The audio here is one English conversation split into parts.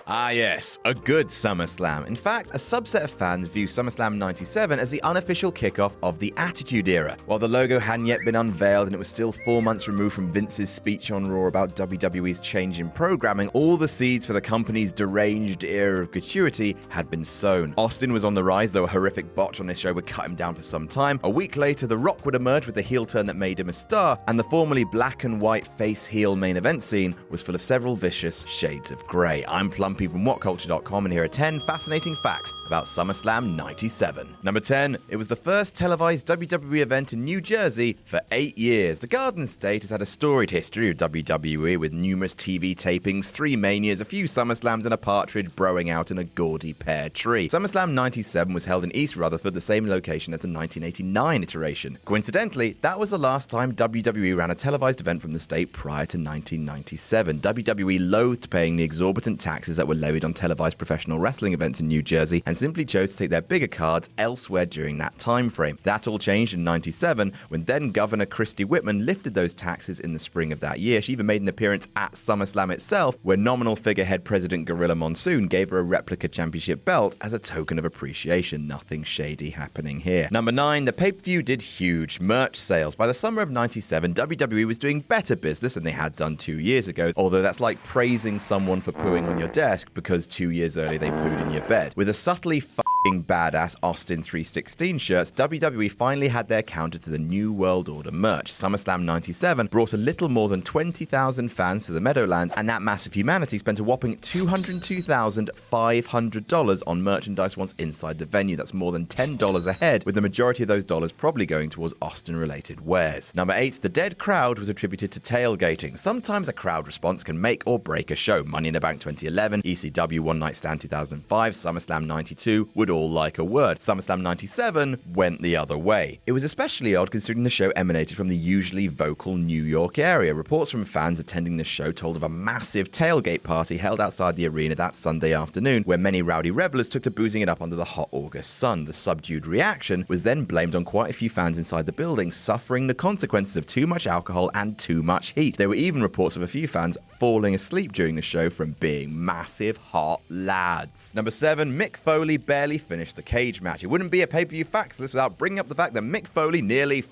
Ah yes, a good SummerSlam. In fact, a subset of fans view SummerSlam 97 as the unofficial kickoff of the Attitude Era. While the logo hadn't yet been unveiled and it was still 4 months removed from Vince's speech on Raw about WWE's change in programming, all the seeds for the company's deranged era of gratuity had been sown. Austin was on the rise, though a horrific botch on this show would cut him down for some time. A week later, The Rock would emerge with the heel turn that made him a star, and the formerly black and white face-heel main event scene was full of several vicious shades of grey. I'm Plumpy from WhatCulture.com, and here are 10 fascinating facts about SummerSlam 97. Number 10. It was the first televised WWE event in New Jersey for 8 years. The Garden State has had a storied history of WWE, with numerous TV tapings, 3 Manias, a few SummerSlams, and a partridge broing out in a gaudy pear tree. SummerSlam 97 was held in East Rutherford, the same location as the 1989 iteration. Coincidentally, that was the last time WWE ran a televised event from the state prior to 1997. WWE loathed paying the exorbitant taxes that were levied on televised professional wrestling events in New Jersey and simply chose to take their bigger cards elsewhere during that time frame. That all changed in 97 when then Governor Christy Whitman lifted those taxes in the spring of that year. She even made an appearance at SummerSlam itself, where nominal figurehead President Gorilla Monsoon gave her a replica championship belt as a token of appreciation. Nothing shady happening here. Number 9. The pay-per-view did huge. Merch sales. By the summer of 97, WWE was doing better business than they had done 2 years ago, although that's like praising someone for pooing on your desk because 2 years earlier they pooed in your bed. With a subtly badass Austin 316 shirts, WWE finally had their counter to the New World Order merch. SummerSlam 97 brought a little more than 20,000 fans to the Meadowlands, and that mass of humanity spent a whopping $202,500 on merchandise once inside the venue. That's more than $10 a head, with the majority of those dollars probably going towards Austin-related wares. Number 8. The dead crowd was attributed to tailgating. Sometimes a crowd response can make or break a show. Money in the Bank 2011, ECW One Night Stand 2005, SummerSlam 92 would all like a word. SummerSlam 97 went the other way. It was especially odd considering the show emanated from the usually vocal New York area. Reports from fans attending the show told of a massive tailgate party held outside the arena that Sunday afternoon, where many rowdy revelers took to boozing it up under the hot August sun. The subdued reaction was then blamed on quite a few fans inside the building, suffering the consequences of too much alcohol and too much heat. There were even reports of a few fans falling asleep during the show from being massive hot lads. Number 7. Mick Foley barely finished the cage match. It wouldn't be a pay-per-view facts list without bringing up the fact that Mick Foley nearly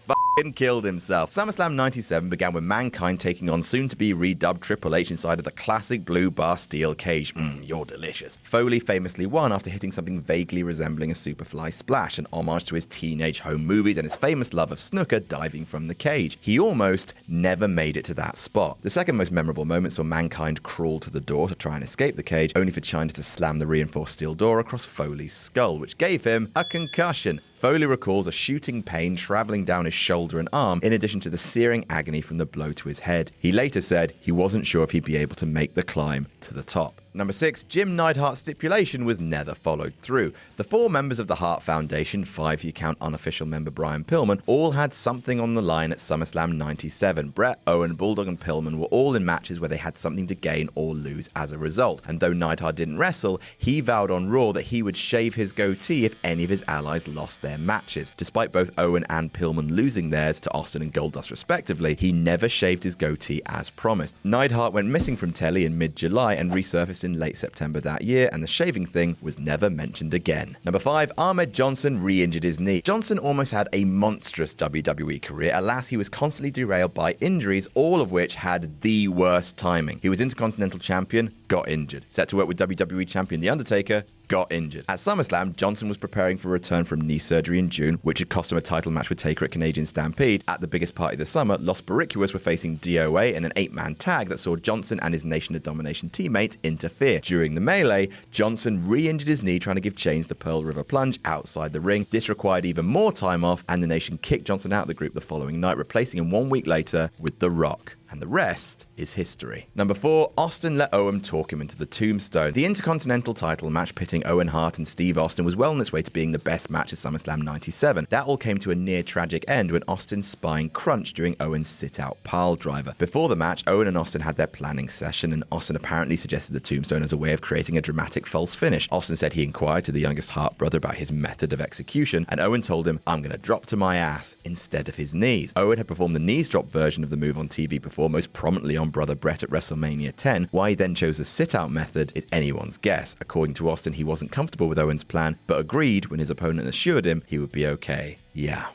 killed himself. SummerSlam 97 began with Mankind taking on soon-to-be redubbed Triple H inside of the classic blue bar steel cage. You're delicious. Foley famously won after hitting something vaguely resembling a Superfly splash, an homage to his teenage home movies and his famous love of snooker diving from the cage. He almost never made it to that spot. The second most memorable moment saw Mankind crawl to the door to try and escape the cage, only for Chyna to slam the reinforced steel door across Foley's skull, which gave him a concussion. Foley recalls a shooting pain traveling down his shoulder and arm, in addition to the searing agony from the blow to his head. He later said he wasn't sure if he'd be able to make the climb to the top. Number 6. Jim Neidhart's stipulation was never followed through. The 4 members of the Hart Foundation, 5 if you count unofficial member Brian Pillman, all had something on the line at SummerSlam 97. Bret, Owen, Bulldog and Pillman were all in matches where they had something to gain or lose as a result. And though Neidhart didn't wrestle, he vowed on Raw that he would shave his goatee if any of his allies lost their matches. Despite both Owen and Pillman losing theirs to Austin and Goldust respectively, he never shaved his goatee as promised. Neidhart went missing from telly in mid-July and resurfaced in late September that year, and the shaving thing was never mentioned again. Number 5. Ahmed Johnson re-injured his knee. Johnson almost had a monstrous WWE career. Alas, he was constantly derailed by injuries, all of which had the worst timing. He was Intercontinental Champion, got injured. Set to work with WWE Champion The Undertaker, got injured. At SummerSlam, Johnson was preparing for a return from knee surgery in June, which had cost him a title match with Taker at Canadian Stampede. At the biggest party of the summer, Los Barriquas were facing DOA in an 8-man tag that saw Johnson and his Nation of Domination teammates interfere. During the melee, Johnson re-injured his knee trying to give Chains the Pearl River plunge outside the ring. This required even more time off, and the Nation kicked Johnson out of the group the following night, replacing him 1 week later with The Rock. And the rest is history. Number 4. Austin let Owen talk him into the tombstone. The Intercontinental title match pitted meeting, Owen Hart and Steve Austin was well on its way to being the best match of SummerSlam 97. That all came to a near tragic end when Austin's spine crunched during Owen's sit-out pile driver. Before the match, Owen and Austin had their planning session, and Austin apparently suggested the tombstone as a way of creating a dramatic false finish. Austin said he inquired to the youngest Hart brother about his method of execution, and Owen told him, "I'm gonna drop to my ass," instead of his knees. Owen had performed the knees drop version of the move on TV before, most prominently on brother Bret at WrestleMania 10. Why he then chose a sit-out method is anyone's guess. According to Austin, he wasn't comfortable with Owen's plan, but agreed when his opponent assured him he would be okay. Yeah.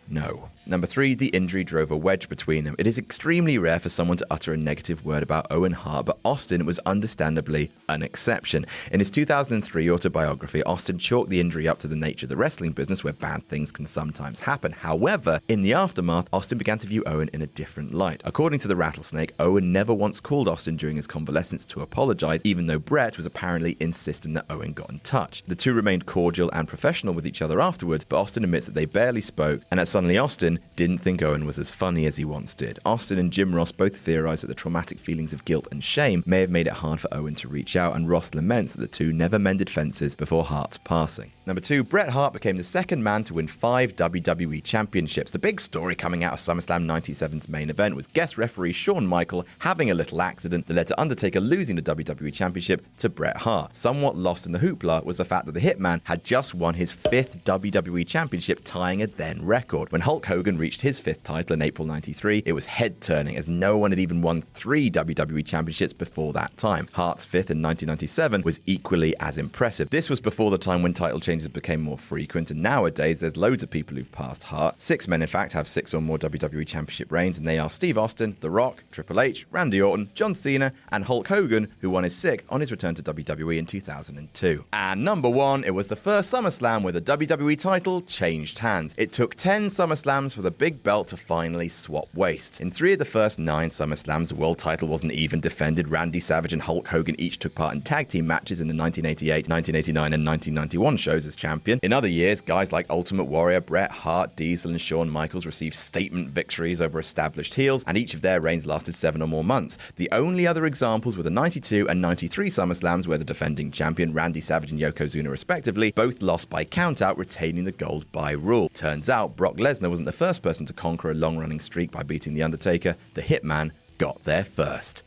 No. Number 3, the injury drove a wedge between them. It is extremely rare for someone to utter a negative word about Owen Hart, but Austin was understandably an exception. In his 2003 autobiography, Austin chalked the injury up to the nature of the wrestling business, where bad things can sometimes happen. However, in the aftermath, Austin began to view Owen in a different light. According to the Rattlesnake, Owen never once called Austin during his convalescence to apologize, even though Bret was apparently insisting that Owen got in touch. The two remained cordial and professional with each other afterwards, but Austin admits that they barely spoke, and that suddenly Austin didn't think Owen was as funny as he once did. Austin and Jim Ross both theorized that the traumatic feelings of guilt and shame may have made it hard for Owen to reach out, and Ross laments that the two never mended fences before Hart's passing. Number 2, Bret Hart became the second man to win 5 WWE championships. The big story coming out of SummerSlam 97's main event was guest referee Shawn Michaels having a little accident that led to Undertaker losing the WWE championship to Bret Hart. Somewhat lost in the hoopla was the fact that the Hitman had just won his 5th WWE championship, tying a then record. When Hulk Hogan reached his 5th title in April 93, it was head-turning, as no one had even won 3 WWE championships before that time. Hart's 5th in 1997 was equally as impressive. This was before the time when title changes became more frequent, and nowadays there's loads of people who've passed Hart. 6 men, in fact, have 6 or more WWE championship reigns, and they are Steve Austin, The Rock, Triple H, Randy Orton, John Cena, and Hulk Hogan, who won his 6th on his return to WWE in 2002. And number 1, it was the first SummerSlam where the WWE title changed hands. It took 10 SummerSlams for the big belt to finally swap wastes. In 3 of the first 9 SummerSlams, the world title wasn't even defended. Randy Savage and Hulk Hogan each took part in tag team matches in the 1988, 1989, and 1991 shows as champion. In other years, guys like Ultimate Warrior, Bret Hart, Diesel, and Shawn Michaels received statement victories over established heels, and each of their reigns lasted 7 or more months. The only other examples were the 92 and 93 SummerSlams, where the defending champion, Randy Savage and Yokozuna respectively, both lost by countout, retaining the gold by rule. Turns out, Brock Lesnar wasn't the first person to conquer a long-running streak by beating The Undertaker. The Hitman got there first.